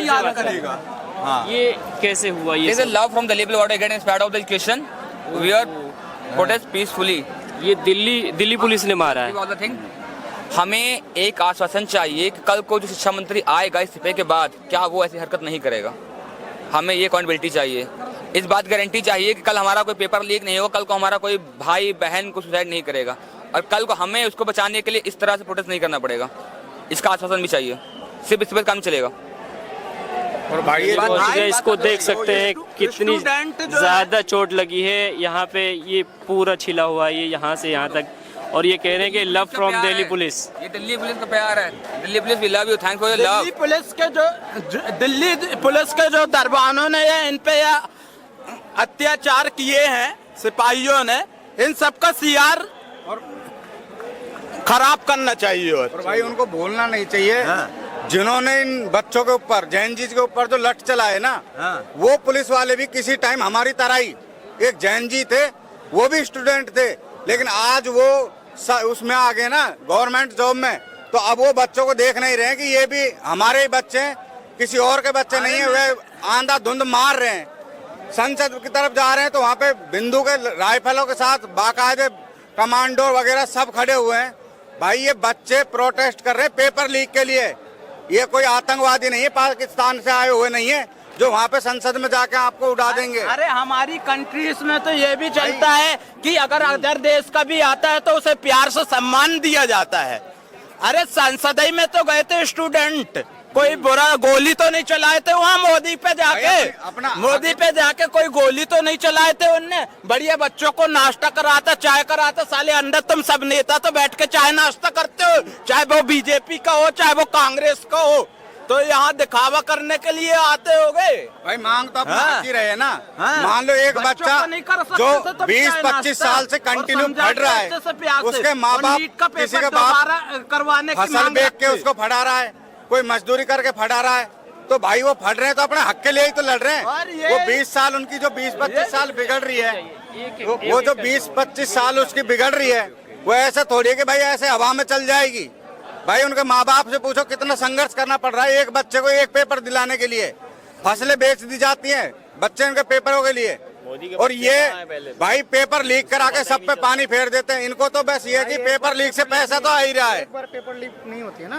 नहीं याद करेगा। हाँ। ये कैसे हुआ? ये This is love from the label what I get in spite of the education. We are protest peacefully. ये दिल्ली पुलिस ने मारा है। All the thing. हमें एक आश्वासन चाहिए कि कल को जो शिक्षा मंत्री आएगा इस्तीफे के बाद, क्या वो ऐसी हरकत नहीं करेगा। हमें ये अकाउंटेबिलिटी चाहिए, इस बात गारंटी चाहिए कि कल हमारा कोई पेपर लीक नहीं होगा, कल को हमारा कोई भाई बहन को सुसाइड नहीं करेगा, और कल को हमें उसको बचाने के लिए इस तरह से प्रोटेस्ट नहीं करना पड़ेगा। इसका आश्वासन भी चाहिए, सिर्फ इस पर काम चलेगा। और भाई इसको देख सकते हैं कितनी ज्यादा चोट लगी है। यहाँ पे ये पूरा छिला हुआ है, ये यहाँ से यहाँ तक, और ये कह रहे हैं कि लव फ्रॉम दिल्ली पुलिस। ये दिल्ली पुलिस का प्यार है। Delhi police we love you, thanks for your love. Delhi police के जो दरबानों ने इन पे अत्याचार किए हैं, सिपाहियों ने, इन सबका सीआर खराब करना चाहिए। और भाई उनको बोलना नहीं चाहिए। हाँ। जिन्होंने इन बच्चों के ऊपर, जैन जी के ऊपर जो लठ चलाए ना, हाँ। वो पुलिस वाले भी किसी टाइम हमारी तरह ही एक जैन जी थे, वो भी स्टूडेंट थे, लेकिन आज वो उसमें आ गए ना गवर्नमेंट जॉब में, तो अब वो बच्चों को देख नहीं रहे हैं कि ये भी हमारे ही बच्चे हैं, किसी और के बच्चे नहीं है। वे आंधा धुंध मार रहे हैं, संसद की तरफ जा रहे हैं तो वहाँ पे बिंदु के राइफलों के साथ बाकायदे कमांडो वगैरह सब खड़े हुए हैं। भाई ये बच्चे प्रोटेस्ट कर रहे हैं पेपर लीक के लिए, ये कोई आतंकवादी नहीं है, पाकिस्तान से आए हुए नहीं है जो वहाँ पे संसद में जाके आपको उड़ा देंगे। अरे हमारी कंट्रीज में तो ये भी चलता है कि अगर अदर देश का भी आता है तो उसे प्यार से सम्मान दिया जाता है। अरे संसद ही में तो गए थे स्टूडेंट, कोई बुरा गोली तो नहीं चलाए थे वहाँ मोदी पे जाके कोई गोली तो नहीं चलाए थे उनने। बढ़िया बच्चों को नाश्ता कराता, चाय कराता। साले अंदर तुम सब नेता तो बैठ के चाय नाश्ता करते हो, चाहे वो बीजेपी का हो चाहे वो कांग्रेस का हो, तो यहाँ दिखावा करने के लिए आते हो गए। भाई मांग तो अपनी आती रहे ना। मान लो एक बच्चा जो 20-25 साल से कंटिन्यू पढ़ रहा है, उसके माँ बाप किसी के बाप करवाने फसल बेच के उसको पढ़ा रहा है, कोई मजदूरी करके पढ़ा रहा है, तो भाई वो पढ़ रहे हैं तो अपने हक के लिए ही तो लड़ रहे हैं। वो 20 साल उनकी जो 20-25 साल बिगड़ रही है, वो जो 20-25 साल उसकी बिगड़ रही है, वो ऐसा थोड़ी है कि भाई ऐसे हवा में चल जाएगी। भाई उनके माँ बाप से पूछो कितना संघर्ष करना पड़ रहा है एक बच्चे को एक पेपर दिलाने के लिए। फसलें बेच दी जाती हैं बच्चे उनके पेपरों के लिए, और ये भाई पेपर लीक करा के सब पे पानी फेर देते हैं। इनको तो बस ये है कि पेपर लीक से पैसा तो आ ही रहा है। पेपर लीक नहीं होती है ना।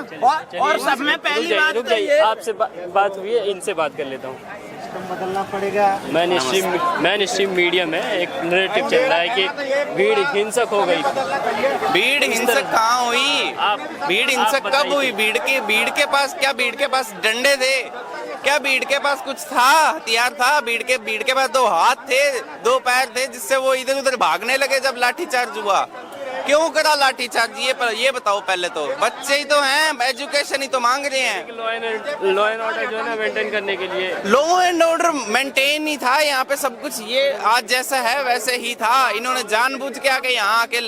और सब में पहली बात तो ये आपसे बात हुई है, इनसे बात कर लेता हूँ। बदलना पड़ेगा। मैन स्ट्रीम मीडिया में एक नैरेटिव चल रहा है कि भीड़ हिंसक हो गई। भीड़ हिंसक कहाँ हुई? भीड़ हिंसक कब हुई? भीड़ के पास डंडे थे क्या? भीड़ के पास कुछ था, हथियार था? भीड़ के पास 2 हाथ थे, 2 पैर थे, जिससे वो इधर उधर भागने लगे जब लाठीचार्ज हुआ। क्यों करा लाठीचार्ज? ये बताओ पहले तो। बच्चे ही तो हैं, एजुकेशन ही तो मांग रहे हैं। लॉ एंड ऑर्डर जो है ना मेंटेन करने के लिए, लॉ एंड ऑर्डर मेंटेन ही था यहाँ पे सब कुछ। ये आज जैसा है वैसे ही था। इन्होंने जानबूझ के आके यहाँ आके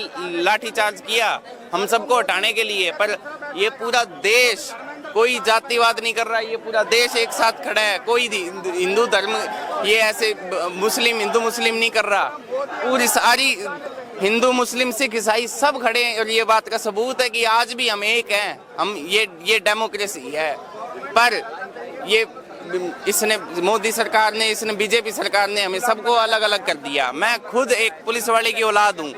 लाठीचार्ज किया हम सबको हटाने के लिए। पर ये पूरा देश, कोई जातिवाद नहीं कर रहा, ये पूरा देश एक साथ खड़ा है। कोई हिंदू धर्म ये ऐसे मुस्लिम हिंदू मुस्लिम नहीं कर रहा, पूरी सारी हिंदू मुस्लिम सिख ईसाई सब खड़े हैं। और ये बात का सबूत है कि आज भी हम एक हैं। हम ये डेमोक्रेसी है। पर ये इसने मोदी सरकार ने, इसने बीजेपी सरकार ने हमें सबको अलग अलग कर दिया। मैं खुद एक पुलिस वाले की औलाद हूँ।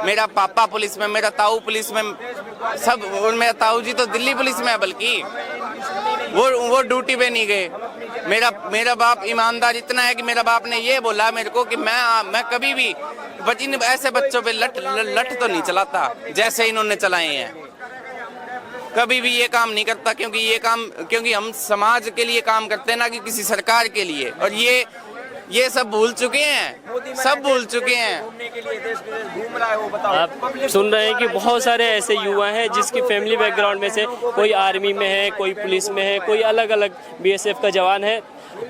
मेरा पापा पुलिस में, मेरा ताऊ पुलिस में, सब। और मेरा ताऊ जी तो दिल्ली पुलिस में है, बल्कि वो ड्यूटी पे नहीं गए। मेरा बाप ईमानदार इतना है कि मेरा बाप ने ये बोला मेरे को कि मैं कभी भी ऐसे बच्चों पे लठ तो नहीं चलाता जैसे इन्होंने चलाए हैं। कभी भी ये काम नहीं करता, क्योंकि हम समाज के लिए काम करते हैं, ना कि किसी सरकार के लिए। और ये सब भूल चुके हैं, सब भूल चुके हैं। आप सुन रहे हैं कि बहुत सारे ऐसे युवा हैं जिसकी फैमिली बैकग्राउंड में से कोई आर्मी में है, कोई पुलिस में है, कोई अलग अलग बीएसएफ का जवान है।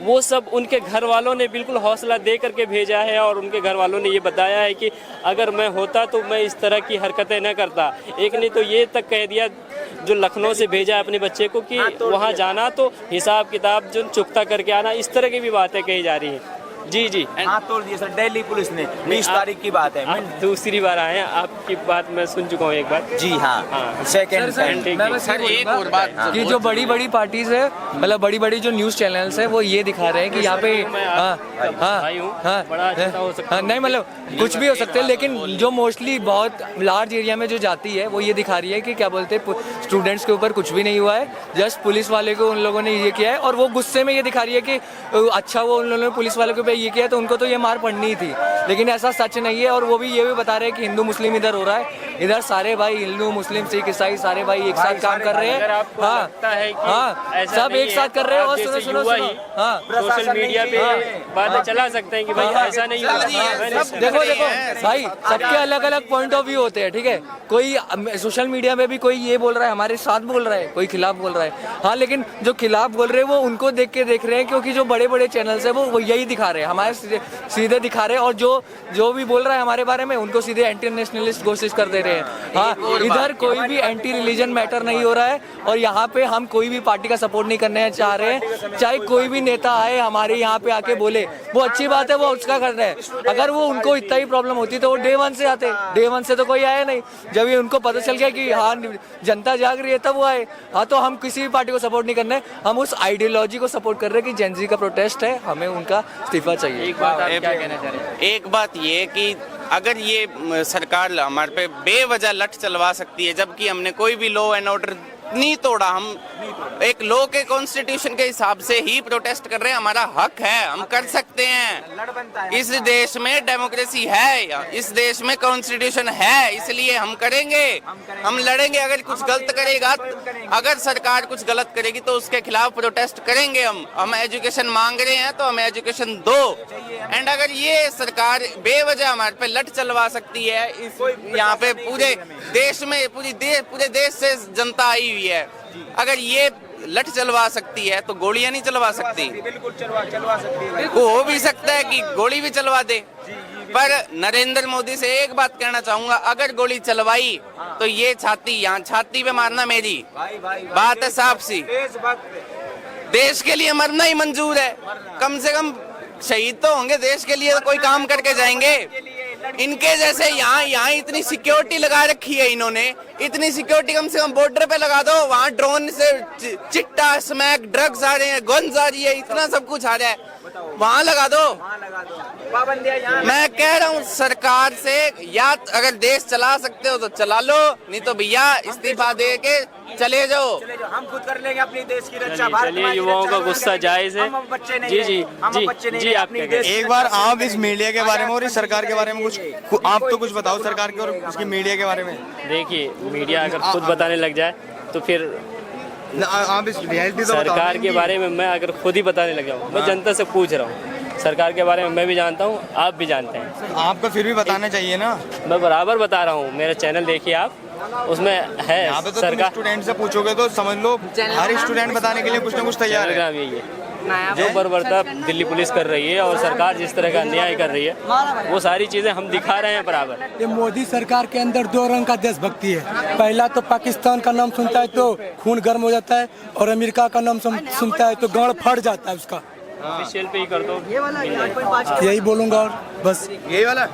वो सब उनके घर वालों ने बिल्कुल हौसला दे करके भेजा है, और उनके घर वालों ने ये बताया है कि अगर मैं होता तो मैं इस तरह की हरकतें न करता। एक ने तो ये तक कह दिया, जो लखनऊ से भेजा अपने बच्चे को, कि वहाँ जाना तो हिसाब किताब जो चुकता करके आना, इस तरह की भी बातें कही जा रही हैं। जी जी। हाथ तोड़ दिए सर दिल्ली पुलिस ने, 20 तारीख की बात है। आप दूसरी बार आए हैं, आपकी बात मैं सुन चुका हूँ एक बार। जी हाँ, सेकंड सर एक और बात कि जो बड़ी बड़ी पार्टीज है, मतलब बड़ी बड़ी जो न्यूज़ चैनल्स है, वो ये दिखा रहे हैं कि यहाँ पे नहीं, मतलब कुछ भी हो सकते हैं, लेकिन जो मोस्टली बहुत लार्ज एरिया में जो जाती है वो ये दिखा रही है कि क्या बोलते हैं, स्टूडेंट्स के ऊपर कुछ भी नहीं हुआ है, जस्ट पुलिस वाले को उन लोगों ने ये किया है, और वो गुस्से में ये दिखा रही है कि अच्छा वो उन लोगों ने पुलिस वाले के ऊपर ये किया तो उनको तो ये मार पड़नी ही थी, लेकिन ऐसा सच नहीं है। और वो भी ये भी बता रहे हैं कि हिंदू मुस्लिम इधर हो रहा है, इधर सारे भाई हिंदू मुस्लिम सिख ईसाई सारे भाई एक साथ काम कर रहे हैं। हाँ, सब एक साथ कर रहे हैं। और सुनो सुनो सुनो, हाँ, सोशल मीडिया पे बातें चला सकते हैं कि भाई ऐसा नहीं हुआ। देखो देखो भाई, सबके अलग अलग पॉइंट ऑफ व्यू होते हैं, ठीक है। कोई सोशल मीडिया में भी कोई ये बोल रहा है हमारे साथ बोल रहा है, कोई खिलाफ बोल रहा है, हाँ, लेकिन जो खिलाफ बोल रहे हैं वो उनको देख के देख रहे हैं, क्योंकि जो बड़े बड़े चैनल्स है वो यही दिखा रहे हैं, हमारे सीधे दिखा रहे हैं, और जो भी बोल रहा है हमारे बारे में उनको सीधे एंटी नेशनलिस्ट घोषित कर दे रहे हैं। हाँ, इधर कोई भी एंटी रिलीजन मैटर नहीं हो रहा है, और यहाँ पे हम कोई भी पार्टी का सपोर्ट नहीं करने चाह रहे हैं। चाहे कोई भी नेता आए हमारे यहाँ पे आके बोले, वो अच्छी बात है, वो उसका कर रहे हैं। अगर वो उनको इतना ही प्रॉब्लम होती तो वो डे 1 से आते, डे 1 से तो कोई आया नहीं। जब ये उनको पता चल गया कि हाँ जनता जाग रही है तब वो आए। हाँ, तो हम किसी भी पार्टी को सपोर्ट नहीं करना है, हम उस आइडियोलॉजी को सपोर्ट कर रहे हैं कि जेन जी का प्रोटेस्ट है, हमें उनका इस्तीफा चाहिए। एक बात आप क्या कहना चाह रहे हैं? एक बात ये कि अगर ये सरकार हमारे पे बेवजह लठ चलवा सकती है, जबकि हमने कोई भी लॉ एंड ऑर्डर नहीं तोड़ा, हम एक लॉ के कॉन्स्टिट्यूशन के हिसाब से ही प्रोटेस्ट कर रहे हैं, हमारा हक है, हम कर सकते हैं। इस देश में डेमोक्रेसी है, इस देश में कॉन्स्टिट्यूशन है, इसलिए हम करेंगे, हम लड़ेंगे। अगर कुछ गलत करेगा, अगर सरकार कुछ गलत करेगी तो उसके खिलाफ प्रोटेस्ट करेंगे। हम एजुकेशन मांग रहे हैं तो हमें एजुकेशन दो। एंड अगर ये सरकार बेवजह हमारे पे लठ चलवा सकती है, इस यहाँ पे पूरे देश में पूरे देश से जनता आई हुई है, अगर ये लठ चलवा सकती है तो गोलियां नहीं चलवा सकती? बिल्कुल चलवा सकती है। हो भी सकता है कि गोली भी चलवा दे, पर नरेंद्र मोदी से एक बात कहना चाहूंगा, अगर गोली चलवाई तो ये छाती पे मारना मेरी बात है साफ सी। देश के लिए मरना ही मंजूर है, कम से कम शहीद तो होंगे देश के लिए, तो कोई काम करके जाएंगे। इनके जैसे यहाँ इतनी सिक्योरिटी लगा रखी है इन्होंने, इतनी सिक्योरिटी कम से कम बॉर्डर पे लगा दो, वहाँ ड्रोन से चिट्टा स्मैक ड्रग्स आ रहे हैं, गन्स आ रही है, इतना सब कुछ आ रहा है, वहाँ लगा दो। मैं कह रहा हूँ सरकार से, या अगर देश चला सकते हो तो चला लो, नहीं तो भैया इस्तीफा दे के चले जाओ। हम खुद कर लेंगे अपनी देश की रक्षा। चलिए, युवाओं का गुस्सा जायज है। जी जी जी जी, आप क्या कहते हैं? एक बार आप इस मीडिया के बारे में और इस सरकार के बारे में कुछ आप तो कुछ बताओ सरकार के और उसकी मीडिया के बारे में। देखिए, मीडिया अगर खुद बताने लग जाए तो फिर आप इस रियलिटी तो सरकार के बारे में मैं अगर खुद ही बताने लग जाऊँ, मैं जनता से पूछ रहा हूँ, सरकार के बारे में मैं भी जानता हूँ, आप भी जानते हैं, आपको फिर भी बताना चाहिए ना। मैं बराबर बता रहा हूँ, मेरा चैनल देखिए आप, उसमें है यहाँ पे तो सरकार। स्टूडेंट से पूछोगे तो समझ लो हर स्टूडेंट बताने के लिए कुछ ना कुछ तैयार है। यही है जो बर्बरता दिल्ली पुलिस कर रही है और सरकार जिस तरह का अन्याय कर रही है, वो सारी चीजें हम दिखा रहे हैं बराबर। ये मोदी सरकार के अंदर 2 रंग का देशभक्ति है। पहला तो पाकिस्तान का नाम सुनता है तो खून गर्म हो जाता है, और अमेरिका का नाम सुनता है तो गांड फट जाता है उसका। ऑफिशियल पे ही कर दो, यही बोलूंगा और बस। यही वाला